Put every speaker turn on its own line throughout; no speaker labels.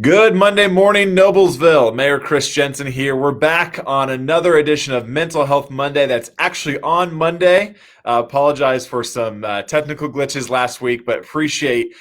Good Monday morning, Noblesville. Mayor Chris Jensen here. We're back on another edition of Mental Health Monday. That's actually on Monday. Apologize for some technical glitches last week, but appreciate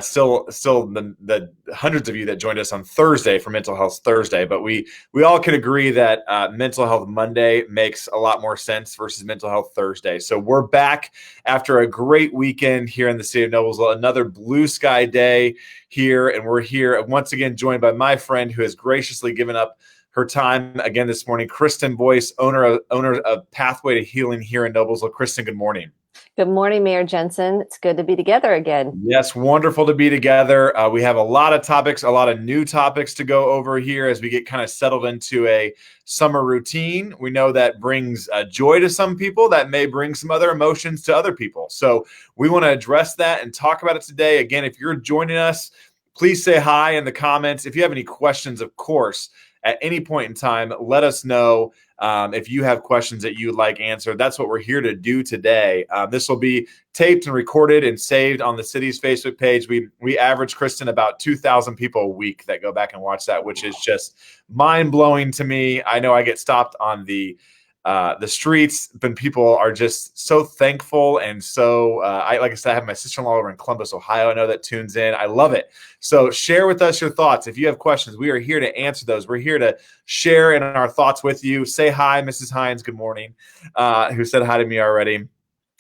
still the hundreds of you that joined us on Thursday for Mental Health Thursday. But we all can agree that Mental Health Monday makes a lot more sense versus Mental Health Thursday. So we're back after a great weekend here in the city of Noblesville. Another blue sky day here, and we're here once again joined by my friend who has graciously given up her time again this morning, Kristen Boyce, owner of Pathway to Healing here in Noblesville. Kristen, good morning.
Good morning, Mayor Jensen. It's good to be together again.
Yes, wonderful to be together. We have a lot of topics, a lot of new topics to go over here as we get kind of settled into a summer routine. We know that brings joy to some people, that may bring some other emotions to other people. So we want to address that and talk about it today. Again, if you're joining us, please say hi in the comments. If you have any questions, of course, at any point in time, let us know. If you have questions that you would like answered, that's what we're here to do today. This will be taped and recorded and saved on the city's Facebook page. We average, Kristen, about 2,000 people a week that go back and watch that, which is just mind blowing to me. I know I get stopped on the streets, but people are just so thankful. And so like I said, I have my sister-in-law over in Columbus, Ohio. I know that tunes in. I love it. So share with us your thoughts. If you have questions, we are here to answer those. We're here to share in our thoughts with you. Say hi, Mrs. Hines. Good morning. Who said hi to me already.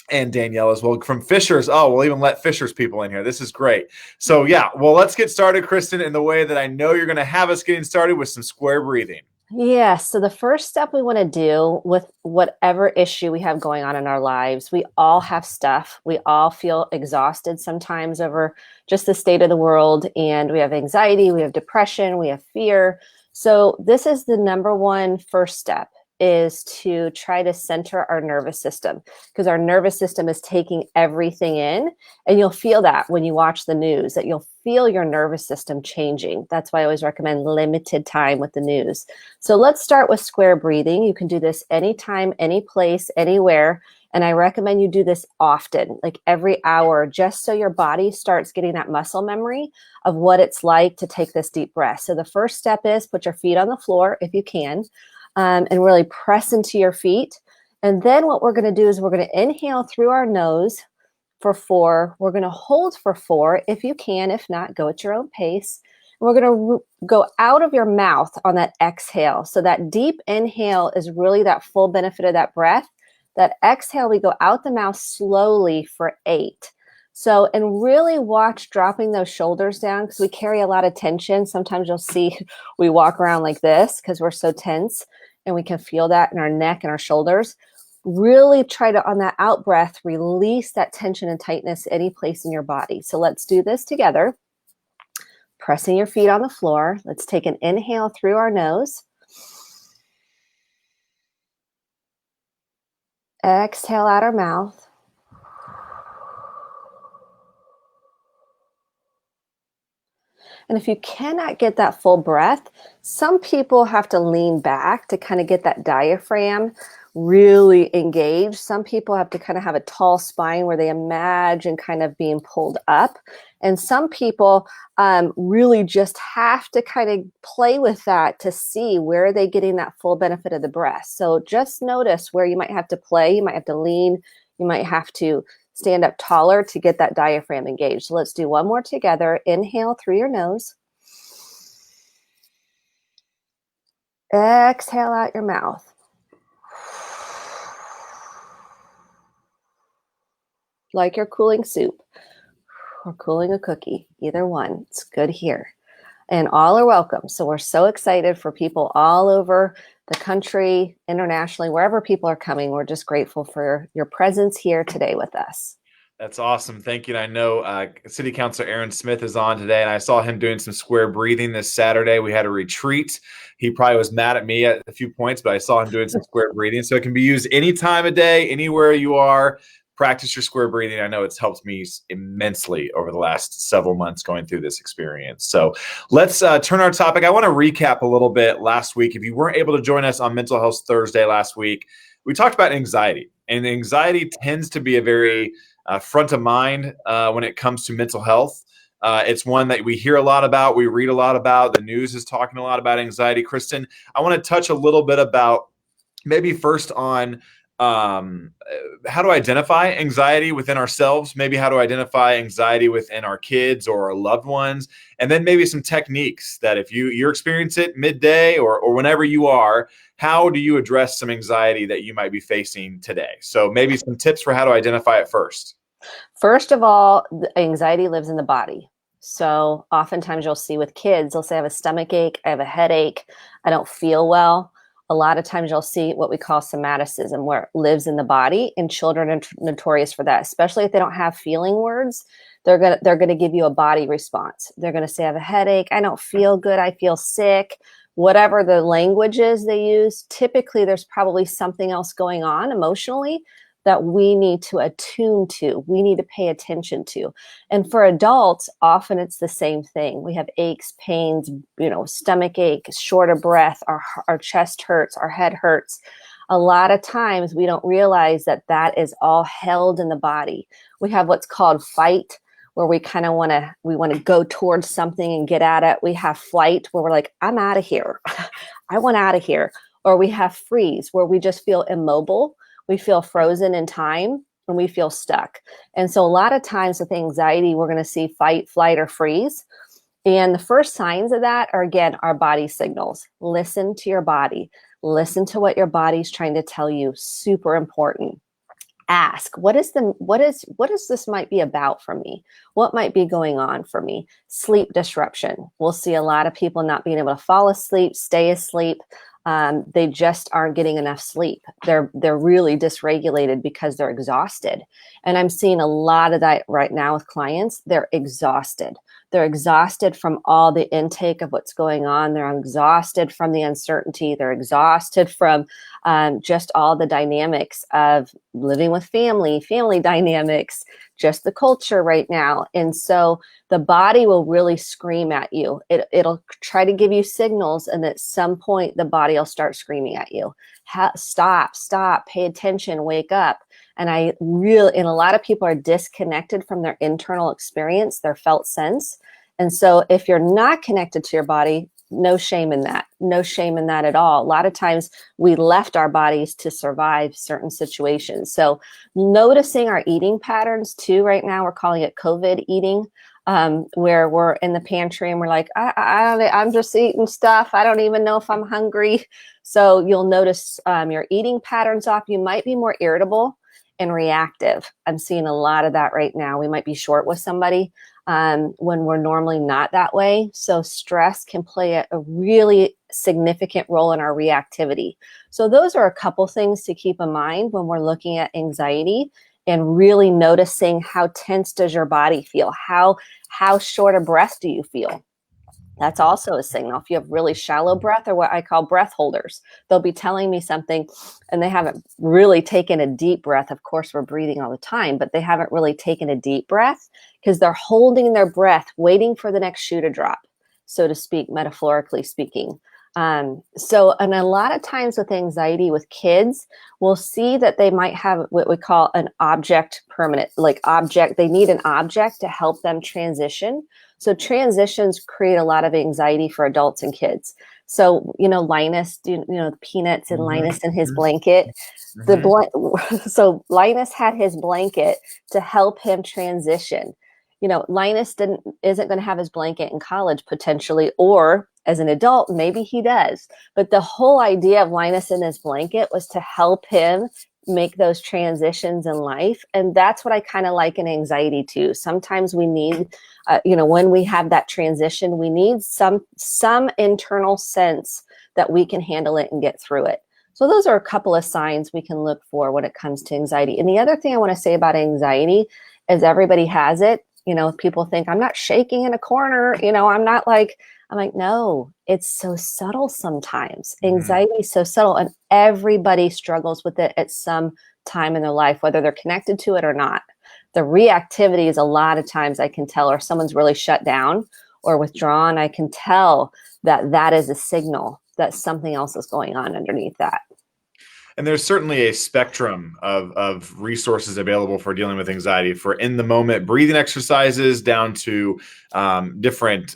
And Danielle as well from Fishers. Oh, we'll even let Fishers people in here. This is great. So yeah, well, let's get started, Kristen, in the way that I know you're going to have us getting started with some square breathing.
Yeah, so the first step we want to do with whatever issue we have going on in our lives, we all have stuff. We all feel exhausted sometimes over just the state of the world, and we have anxiety, we have depression, we have fear. So this is the number one first step, is to try to center our nervous system, because our nervous system is taking everything in. And you'll feel that when you watch the news, that you'll feel your nervous system changing. That's why I always recommend limited time with the news. So let's start with square breathing. You can do this anytime, any place, anywhere. And I recommend you do this often, like every hour, just so your body starts getting that muscle memory of what it's like to take this deep breath. So the first step is put your feet on the floor if you can. And really press into your feet. And then what we're going to do is we're going to inhale through our nose for 4. We're going to hold for 4 if you can. If not, go at your own pace. And we're going to go out of your mouth on that exhale. So that deep inhale is really that full benefit of that breath. That exhale, we go out the mouth slowly for 8. So, and really watch dropping those shoulders down, because we carry a lot of tension. Sometimes you'll see we walk around like this because we're so tense, and we can feel that in our neck and our shoulders. Really try to, on that out breath, release that tension and tightness any place in your body. So let's do this together. Pressing your feet on the floor. Let's take an inhale through our nose. Exhale out our mouth. And if you cannot get that full breath, some people have to lean back to kind of get that diaphragm really engaged. Some people have to kind of have a tall spine where they imagine kind of being pulled up. And some people really just have to kind of play with that to see where are they getting that full benefit of the breath. So just notice where you might have to play. You might have to lean. You might have to stand up taller to get that diaphragm engaged. So let's do one more together. Inhale through your nose. Exhale out your mouth. Like you're cooling soup or cooling a cookie, either one. It's good here. And all are welcome. So we're so excited for people all over the country, internationally, wherever people are coming. We're just grateful for your presence here today with us.
That's awesome. Thank you. And I know City Councilor Aaron Smith is on today, and I saw him doing some square breathing this Saturday. We had a retreat. He probably was mad at me at a few points, but I saw him doing some square breathing. So it can be used any time of day, anywhere you are. Practice your square breathing. I know it's helped me immensely over the last several months going through this experience. So let's turn our topic. I want to recap a little bit last week. If you weren't able to join us on Mental Health Thursday last week, we talked about anxiety. And anxiety tends to be a very front of mind when it comes to mental health. It's one that we hear a lot about, we read a lot about. The news is talking a lot about anxiety. Kristen, I want to touch a little bit about maybe first on how to identify anxiety within ourselves, maybe how to identify anxiety within our kids or our loved ones, and then maybe some techniques that if you experience it midday or whenever you are, how do you address some anxiety that you might be facing today? So maybe some tips for how to identify it first.
First of all, the anxiety lives in the body. So oftentimes you'll see with kids, they'll say, I have a stomach ache, I have a headache, I don't feel well. A lot of times you'll see what we call somaticism, where it lives in the body, and children are notorious for that, especially if they don't have feeling words. They're gonna give you a body response. They're gonna say, I have a headache, I don't feel good, I feel sick. Whatever the language is they use, typically there's probably something else going on emotionally that we need to attune to, we need to pay attention to. And for adults, often it's the same thing. We have aches, pains, stomach ache, short of breath, our chest hurts, our head hurts. A lot of times we don't realize that that is all held in the body. We have what's called fight, where we kind of want to go towards something and get at it. We have flight, where we're like, I'm out of here. I want out of here. Or we have freeze, where we just feel immobile. We feel frozen in time and we feel stuck. And so a lot of times with anxiety, we're going to see fight, flight, or freeze. And the first signs of that are, again, our body signals. Listen to your body. Listen to what your body's trying to tell you. Super important. Ask, what is this might be about for me? What might be going on for me? Sleep disruption. We'll see a lot of people not being able to fall asleep, stay asleep. They just aren't getting enough sleep. They're really dysregulated because they're exhausted. And I'm seeing a lot of that right now with clients. They're exhausted. They're exhausted from all the intake of what's going on. They're exhausted from the uncertainty. They're exhausted from just all the dynamics of living with family dynamics, just the culture right now. And so the body will really scream at you. It'll try to give you signals, and at some point the body will start screaming at you. Stop, pay attention, wake up. And a lot of people are disconnected from their internal experience, their felt sense. And so if you're not connected to your body, no shame in that. No shame in that at all. A lot of times we left our bodies to survive certain situations. So noticing our eating patterns too, right now we're calling it COVID eating, where we're in the pantry and we're like, I'm just eating stuff. I don't even know if I'm hungry. So you'll notice your eating patterns off. You might be more irritable and reactive. I'm seeing a lot of that right now. We might be short with somebody when we're normally not that way. So stress can play a really significant role in our reactivity. So those are a couple things to keep in mind when we're looking at anxiety, and really noticing how tense does your body feel? How short of breath do you feel? That's also a signal. If you have really shallow breath, or what I call breath holders, they'll be telling me something and they haven't really taken a deep breath. Of course, we're breathing all the time, but they haven't really taken a deep breath because they're holding their breath, waiting for the next shoe to drop, so to speak, metaphorically speaking. And a lot of times with anxiety with kids, we'll see that they might have what we call an object permanent, they need an object to help them transition. So transitions create a lot of anxiety for adults and kids. So, Linus, the Peanuts and Linus and his blanket. So Linus had his blanket to help him transition. Linus isn't going to have his blanket in college potentially, or as an adult, maybe he does. But the whole idea of Linus and his blanket was to help him make those transitions in life. And that's what I kind of like in anxiety too. Sometimes we need, when we have that transition, we need some internal sense that we can handle it and get through it. So those are a couple of signs we can look for when it comes to anxiety. And the other thing I want to say about anxiety is everybody has it. People think I'm not shaking in a corner. I'm like, no, it's so subtle sometimes. Anxiety is so subtle, and everybody struggles with it at some time in their life, whether they're connected to it or not. The reactivity is a lot of times I can tell, or someone's really shut down or withdrawn. I can tell that is a signal that something else is going on underneath that.
And there's certainly a spectrum of resources available for dealing with anxiety, for in the moment breathing exercises down to different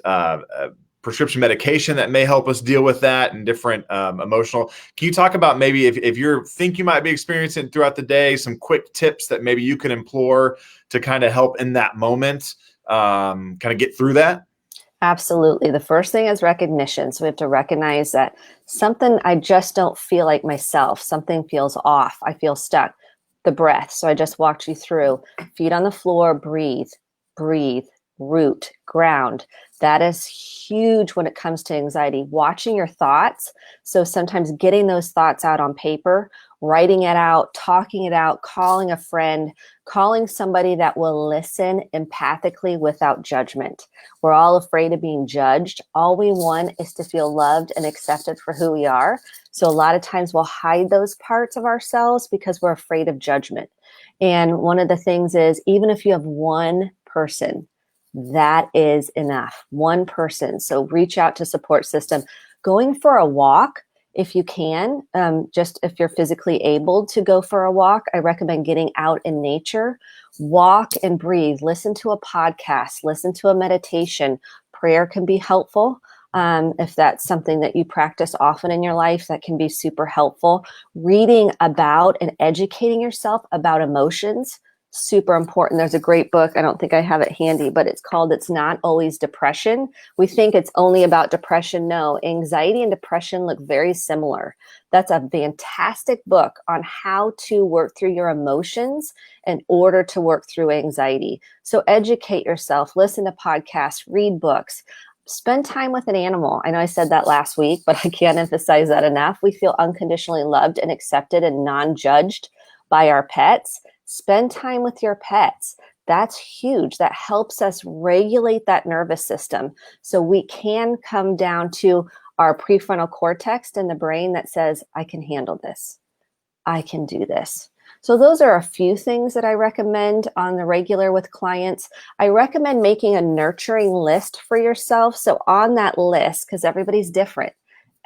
prescription medication that may help us deal with that, and different emotional. Can you talk about maybe if you think you might be experiencing it throughout the day, some quick tips that maybe you can implore to kind of help in that moment, kind of get through that?
Absolutely. The first thing is recognition. So we have to recognize that something, I just don't feel like myself. Something feels off. I feel stuck. The breath. So I just walked you through feet on the floor, breathe, breathe, root, ground. That is huge when it comes to anxiety. Watching your thoughts. So sometimes getting those thoughts out on paper, writing it out, talking it out, calling a friend, calling somebody that will listen empathically without judgment. We're all afraid of being judged. All we want is to feel loved and accepted for who we are. So a lot of times we'll hide those parts of ourselves because we're afraid of judgment. And one of the things is, even if you have one person, that is enough. One person. So reach out to support system. Going for a walk, if you can, just if you're physically able to go for a walk, I recommend getting out in nature. Walk and breathe. Listen to a podcast. Listen to a meditation. Prayer can be helpful. If that's something that you practice often in your life, that can be super helpful. Reading about and educating yourself about emotions, super important. There's a great book. I don't think I have it handy, but it's called It's Not Always Depression. We think it's only about depression. No, anxiety and depression look very similar. That's a fantastic book on how to work through your emotions in order to work through anxiety. So educate yourself, listen to podcasts, read books. Spend time with an animal. I know I said that last week, but I can't emphasize that enough. We feel unconditionally loved and accepted and non-judged by our pets. Spend time with your pets. That's huge. That helps us regulate that nervous system. So we can come down to our prefrontal cortex in the brain that says, I can handle this. I can do this. So those are a few things that I recommend on the regular with clients. I recommend making a nurturing list for yourself. So on that list, because everybody's different,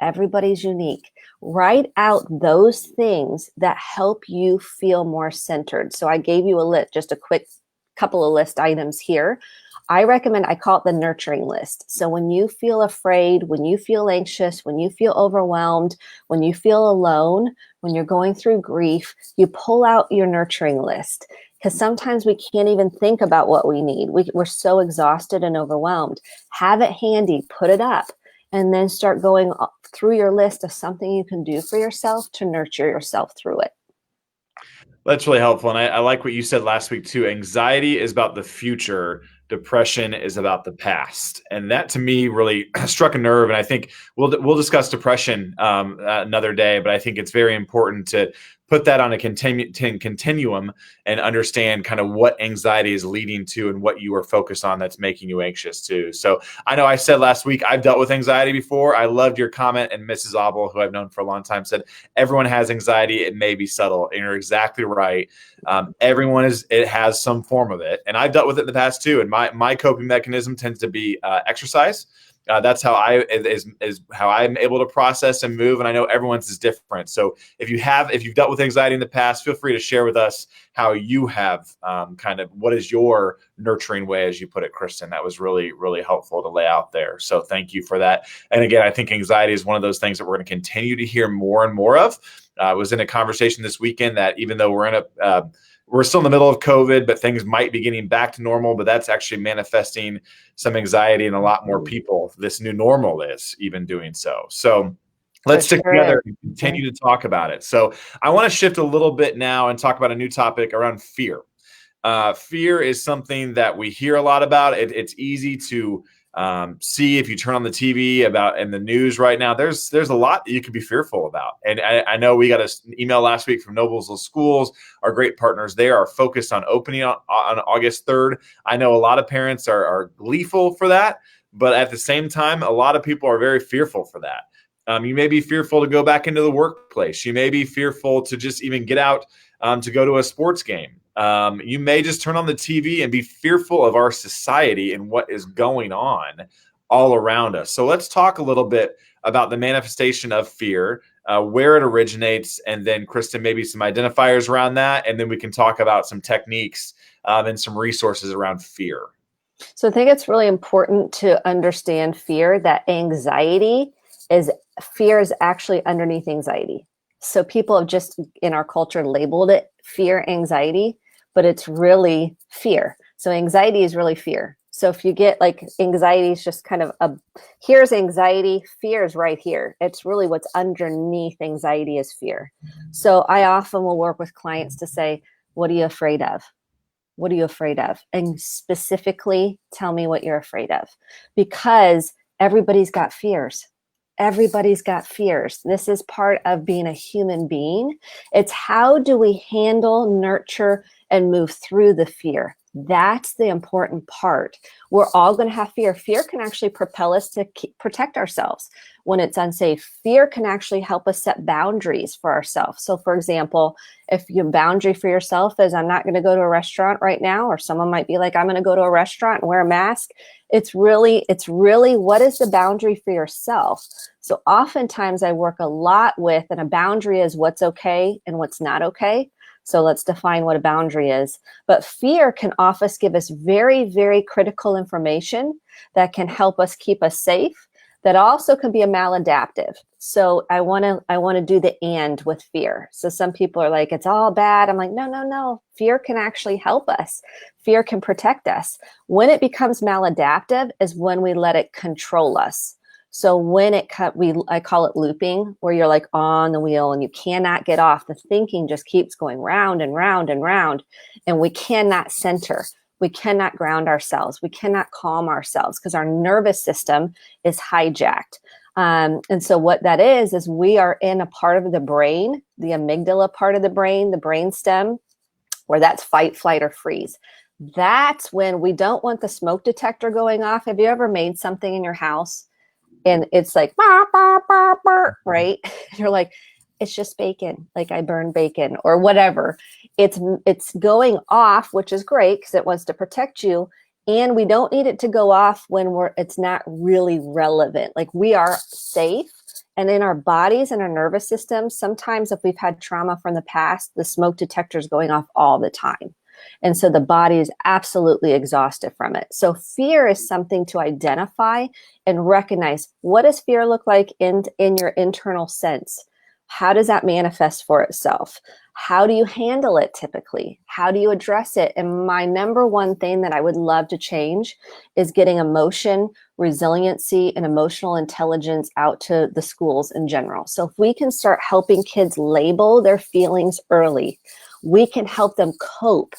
everybody's unique, write out those things that help you feel more centered. So I gave you a list, just a quick couple of list items here. I recommend, I call it the nurturing list. So when you feel afraid, when you feel anxious, when you feel overwhelmed, when you feel alone, when you're going through grief, you pull out your nurturing list. Because sometimes we can't even think about what we need. We're so exhausted and overwhelmed. Have it handy, put it up, and then start going through your list of something you can do for yourself to nurture yourself through it.
That's really helpful. And I like what you said last week too. Anxiety is about the future. Depression is about the past. And that to me really struck a nerve. And I think we'll discuss depression another day, but I think it's very important to put that on a continuum and understand kind of what anxiety is leading to and what you are focused on that's making you anxious too. So I know I said last week, I've dealt with anxiety before. I loved your comment. And Mrs. Abel, who I've known for a long time, said, everyone has anxiety. It may be subtle. And you're exactly right. It has some form of it. And I've dealt with it in the past too. And my coping mechanism tends to be exercise. That's how how I'm able to process and move. And I know everyone's is different. So if you've dealt with anxiety in the past, feel free to share with us how you have kind of what is your nurturing way, as you put it, Kristen. That was really, really helpful to lay out there. So thank you for that. And again, I think anxiety is one of those things that we're going to continue to hear more and more of. I was in a conversation this weekend that even though we're still in the middle of COVID, but things might be getting back to normal, but that's actually manifesting some anxiety in a lot more people. This new normal is even doing so. So let's stick together and continue to talk about it. So I want to shift a little bit now and talk about a new topic around fear. Fear is something that we hear a lot about. It's easy to see if you turn on the TV about in the news right now. There's a lot that you could be fearful about. And I know we got an email last week from Noblesville Schools. Our great partners there are focused on opening on August 3rd. I know a lot of parents are gleeful for that, but at the same time, a lot of people are very fearful for that. You may be fearful to go back into the workplace. You may be fearful to just even get out to go to a sports game. You may just turn on the TV and be fearful of our society and what is going on all around us. So let's talk a little bit about the manifestation of fear. where it originates, and then Kristen, maybe some identifiers around that, and then we can talk about some techniques and some resources around fear.
So I think it's really important to understand fear, that fear is actually underneath anxiety. So people have just in our culture labeled it fear, anxiety, but it's really fear. So anxiety is really fear. So if you get like anxiety is just kind of here's anxiety, fear is right here. It's really what's underneath anxiety is fear. So I often will work with clients to say, what are you afraid of? What are you afraid of? And specifically tell me what you're afraid of, because everybody's got fears. Everybody's got fears. This is part of being a human being. It's how do we handle, nurture, and move through the fear? That's the important part. We're all going to have fear. Fear can actually propel us to protect ourselves when it's unsafe. Fear can actually help us set boundaries for ourselves. So for example, if your boundary for yourself is I'm not going to go to a restaurant right now, or someone might be like, I'm going to go to a restaurant and wear a mask. It's really what is the boundary for yourself? So oftentimes I work a lot with, and a boundary is what's okay and what's not okay. So let's define what a boundary is. But fear can often give us very, very critical information that can help us keep us safe. That also can be a maladaptive. So I want to do the and with fear. So some people are like, it's all bad. I'm like, no. Fear can actually help us. Fear can protect us. When it becomes maladaptive is when we let it control us. So when I call it looping, where you're like on the wheel and you cannot get off. The thinking just keeps going round and round and round, and we cannot center. We cannot ground ourselves. We cannot calm ourselves because our nervous system is hijacked. And so what that is we are in a part of the brain, the amygdala part of the brain stem, where that's fight, flight, or freeze. That's when we don't want the smoke detector going off. Have you ever made something in your house and it's like, bah, bah, bah, bah, right? You're like, it's just bacon. Like I burned bacon or whatever. It's going off, which is great because it wants to protect you. And we don't need it to go off when it's not really relevant. Like we are safe. And in our bodies and our nervous systems, sometimes if we've had trauma from the past, the smoke detector is going off all the time. And so the body is absolutely exhausted from it. So fear is something to identify and recognize. What does fear look like in your internal sense? How does that manifest for itself? How do you handle it typically? How do you address it? And my number one thing that I would love to change is getting emotion, resiliency, and emotional intelligence out to the schools in general. So if we can start helping kids label their feelings early, we can help them cope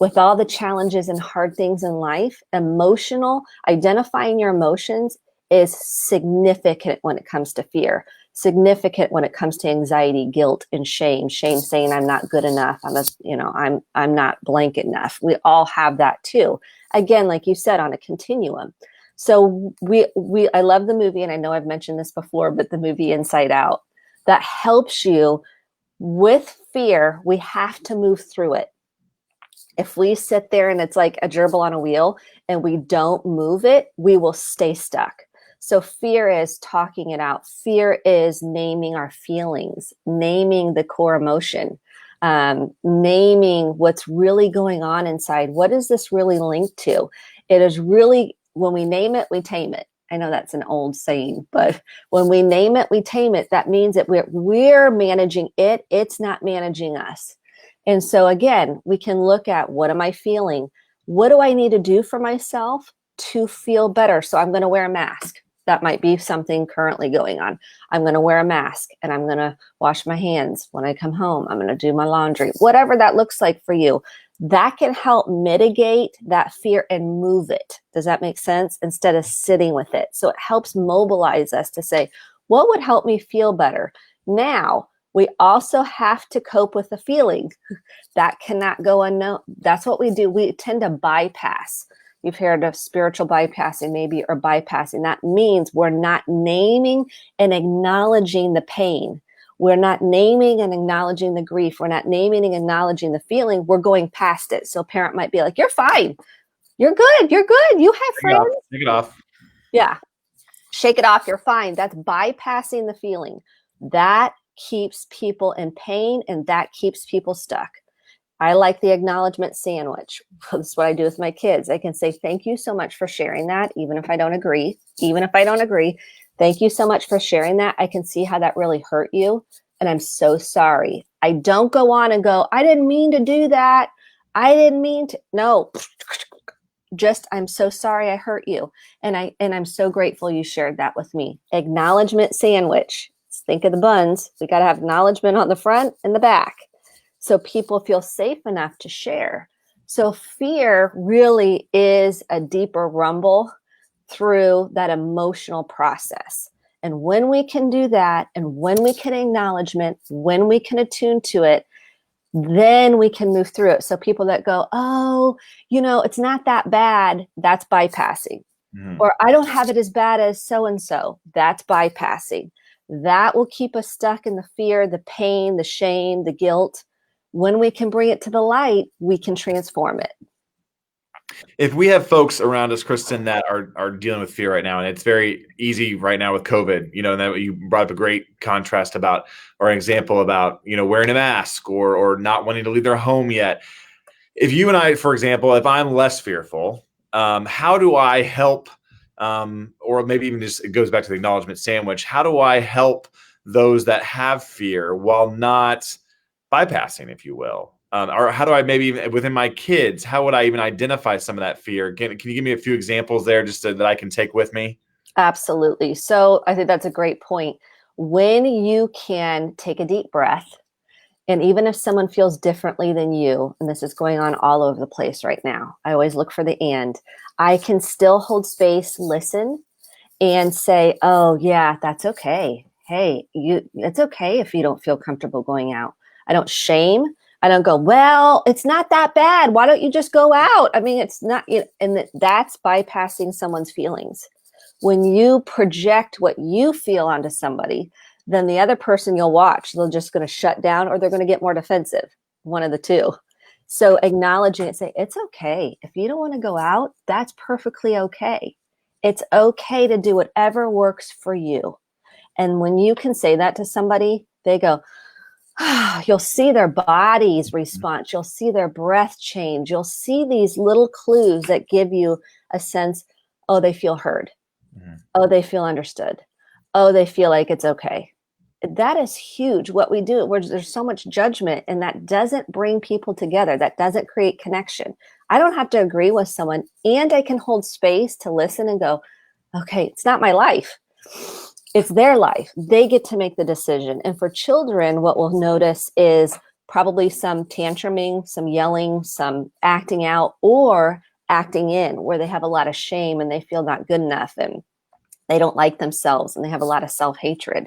with all the challenges and hard things in life. Identifying your emotions is significant when it comes to fear, significant when it comes to anxiety, guilt, and shame. Shame saying I'm not good enough. I'm not blank enough. We all have that too. Again, like you said, on a continuum. So I love the movie, and I know I've mentioned this before, but the movie Inside Out, that helps you with fear. We have to move through it. If we sit there and it's like a gerbil on a wheel and we don't move it, we will stay stuck. So fear is talking it out. Fear is naming our feelings, naming the core emotion, naming what's really going on inside. What is this really linked to? It is really, when we name it, we tame it. I know that's an old saying, but when we name it, we tame it. That means that we're managing it. It's not managing us. And so again, we can look at, what am I feeling? What do I need to do for myself to feel better? So I'm going to wear a mask. That might be something currently going on. I'm going to wear a mask and I'm going to wash my hands when I come home. I'm going to do my laundry, whatever that looks like for you. That can help mitigate that fear and move it. Does that make sense? Instead of sitting with it. So it helps mobilize us to say, what would help me feel better? Now, we also have to cope with the feeling. That cannot go unknown. That's what we do. We tend to bypass. You've heard of spiritual bypassing maybe, or bypassing. That means we're not naming and acknowledging the pain. We're not naming and acknowledging the grief. We're not naming and acknowledging the feeling. We're going past it. So a parent might be like, you're fine. You're good. You're good. You have friends.
Take it off.
Yeah. Shake it off. You're fine. That's bypassing the feeling. That keeps people in pain, and that keeps people stuck. I like the acknowledgement sandwich. That's what I do with my kids. I can say, thank you so much for sharing that, even if I don't agree. Even if I don't agree, thank you so much for sharing that. I can see how that really hurt you, and I'm so sorry. I don't go on and go, I didn't mean to do that. I didn't mean to. No, just, I'm so sorry I hurt you. And I'm so grateful you shared that with me. Acknowledgement sandwich. Think of the buns. We got to have acknowledgement on the front and the back, so people feel safe enough to share. So fear really is a deeper rumble through that emotional process. And when we can do that, and when we can acknowledgement, when we can attune to it, then we can move through it. So people that go, oh, it's not that bad, that's bypassing. Or I don't have it as bad as so-and-so, that's bypassing. That will keep us stuck in the fear, the pain, the shame, the guilt. When we can bring it to the light, we can transform it.
If we have folks around us, Kristen, that are dealing with fear right now, and it's very easy right now with COVID, and that you brought up a great contrast about, or an example about, wearing a mask or not wanting to leave their home yet. If you and I, for example, if I'm less fearful, how do I help, or maybe even just, it goes back to the acknowledgement sandwich, how do I help those that have fear while not bypassing, if you will? Or how do I, maybe even within my kids, how would I even identify some of that fear? Can you give me a few examples there just that I can take with me?
Absolutely. So I think that's a great point. When you can take a deep breath, and even if someone feels differently than you, and this is going on all over the place right now, I always look for the and. I can still hold space, listen, and say, oh yeah, that's okay. Hey, it's okay if you don't feel comfortable going out. I don't shame. I don't go, well, it's not that bad. Why don't you just go out? I mean, it's not, and that's bypassing someone's feelings. When you project what you feel onto somebody, then the other person you'll watch, they're just going to shut down, or they're going to get more defensive, one of the two. So acknowledging it, say, it's okay. If you don't want to go out, that's perfectly okay. It's okay to do whatever works for you. And when you can say that to somebody, they go, you'll see their body's response. You'll see their breath change. You'll see these little clues that give you a sense, oh, they feel heard. Mm-hmm. Oh, they feel understood. Oh, they feel like it's okay. That is huge. What we do, there's so much judgment, and that doesn't bring people together. That doesn't create connection. I don't have to agree with someone, and I can hold space to listen and go, okay, it's not my life. It's their life. They get to make the decision. And for children, what we'll notice is probably some tantruming, some yelling, some acting out, or acting in, where they have a lot of shame and they feel not good enough and they don't like themselves and they have a lot of self-hatred.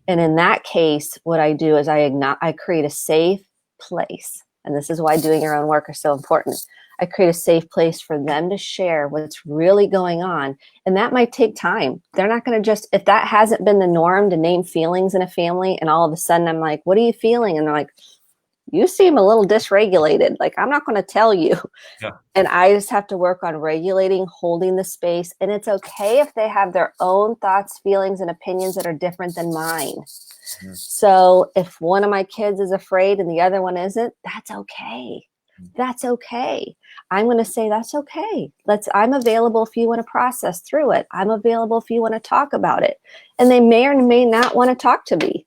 And in that case, what I do is I create a safe place. And this is why doing your own work is so important. I create a safe place for them to share what's really going on. And that might take time. They're not going to just, if that hasn't been the norm to name feelings in a family, and all of a sudden I'm like, what are you feeling? And they're like, you seem a little dysregulated. Like, I'm not going to tell you. Yeah. And I just have to work on regulating, holding the space. And it's okay if they have their own thoughts, feelings, and opinions that are different than mine. Mm-hmm. So if one of my kids is afraid and the other one isn't, that's okay. That's okay. I'm going to say, that's okay. I'm available if you want to process through it. I'm available if you want to talk about it. And they may or may not want to talk to me.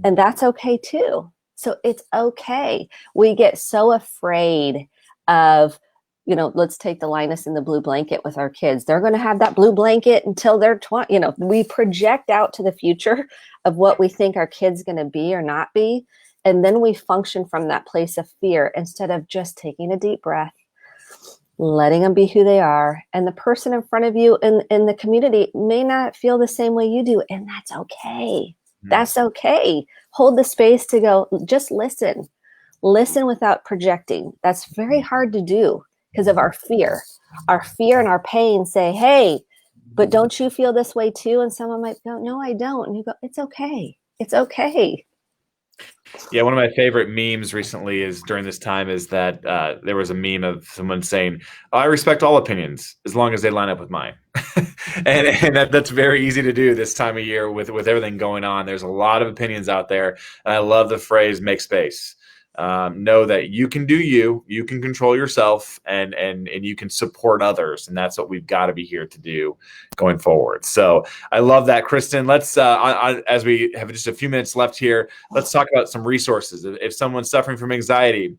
And that's okay too. So it's okay. We get so afraid of, let's take the Linus and the blue blanket with our kids. They're going to have that blue blanket until they're 20. We project out to the future of what we think our kid's going to be or not be. And then we function from that place of fear instead of just taking a deep breath, letting them be who they are. And the person in front of you in the community may not feel the same way you do. And that's okay. That's okay. Hold the space to go, just listen. Listen without projecting. That's very hard to do because of our fear. Our fear and our pain say, hey, but don't you feel this way too? And someone might go, no, I don't. And you go, it's okay. It's okay.
Yeah, one of my favorite memes recently is during this time is that there was a meme of someone saying, "I respect all opinions as long as they line up with mine," and that's very easy to do this time of year with everything going on. There's a lot of opinions out there, and I love the phrase "make space." Know that you can do you can control yourself, and you can support others, and that's what we've got to be here to do going forward. So I love that, Kristen. Let's as we have just a few minutes left here, let's talk about some resources. If someone's suffering from anxiety,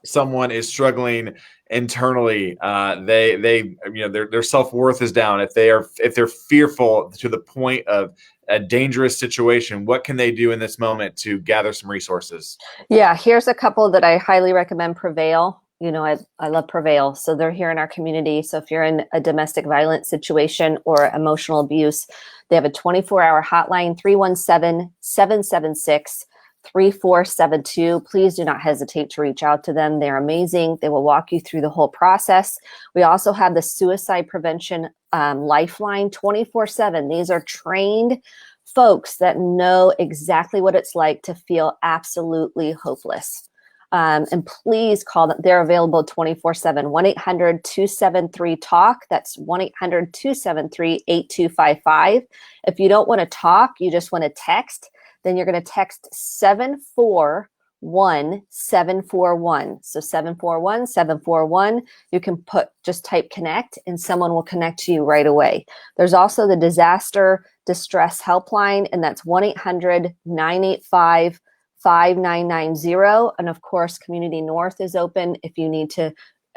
someone is struggling internally, they their self-worth is down, if they're fearful to the point of a dangerous situation, what can they do in this moment to gather some resources?
Yeah, here's a couple that I highly recommend. Prevail. I love Prevail. So they're here in our community. So if you're in a domestic violence situation or emotional abuse, they have a 24-hour hotline, 317-776-3472. Please do not hesitate to reach out to them. They're amazing. They will walk you through the whole process. We also have the Suicide Prevention Lifeline 24/7. These are trained folks that know exactly what it's like to feel absolutely hopeless. And please call them. They're available 24/7. 1-800-273-TALK. That's 1-800-273-8255. If you don't want to talk, you just want to text, then you're going to text 741-741. So 741-741. You can just type connect and someone will connect to you right away. There's also the disaster distress helpline, and that's 1-800-985-5990. And of course, Community North is open if you need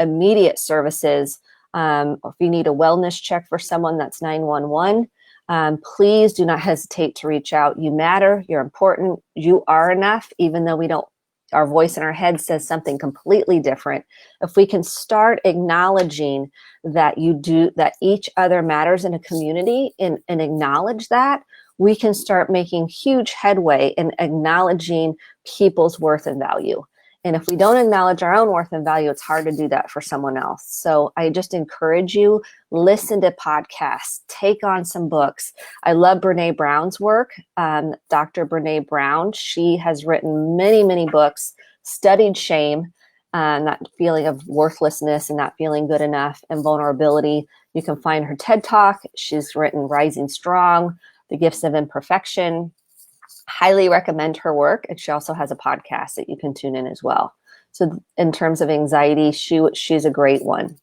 immediate services. Or if you need a wellness check for someone, that's 911. Please do not hesitate to reach out. You matter. You're important. You are enough, even though our voice in our head says something completely different. If we can start acknowledging that that each other matters in a community and acknowledge that, we can start making huge headway in acknowledging people's worth and value. And if we don't acknowledge our own worth and value, it's hard to do that for someone else. So I just encourage you, listen to podcasts, take on some books. I love Brene Brown's work. Dr. Brene Brown, she has written many, many books, studied shame, that feeling of worthlessness and not feeling good enough, and vulnerability. You can find her TED Talk. She's written Rising Strong, The Gifts of Imperfection. Highly recommend her work. And she also has a podcast that you can tune in as well. So in terms of anxiety, she's a great one.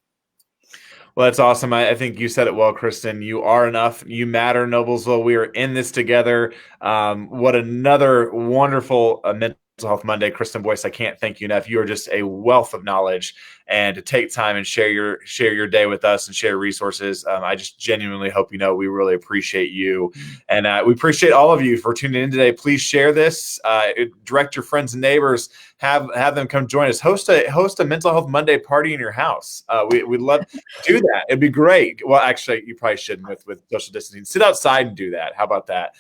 Well, that's awesome. I think you said it well, Kristen. You are enough. You matter, Noblesville. We are in this together. What another wonderful Mental Health Monday, Kristen Boyce. I can't thank you enough. You are just a wealth of knowledge, and to take time and share your day with us and share resources. I just genuinely hope we really appreciate you, and we appreciate all of you for tuning in today. Please share this. Direct your friends and neighbors. Have them come join us. Host a Mental Health Monday party in your house. We'd love to do that. It'd be great. Well, actually, you probably shouldn't with social distancing. Sit outside and do that. How about that?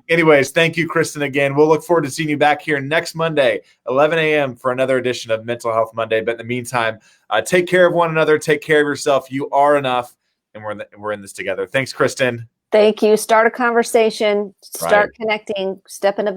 Anyways, thank you, Kristen, again. We'll look forward to seeing you back here next Monday, 11 a.m. for another edition of Mental Health Monday. But in the meantime, take care of one another. Take care of yourself. You are enough, and we're in this together. Thanks, Kristen.
Thank you. Start a conversation. Start connecting. Step into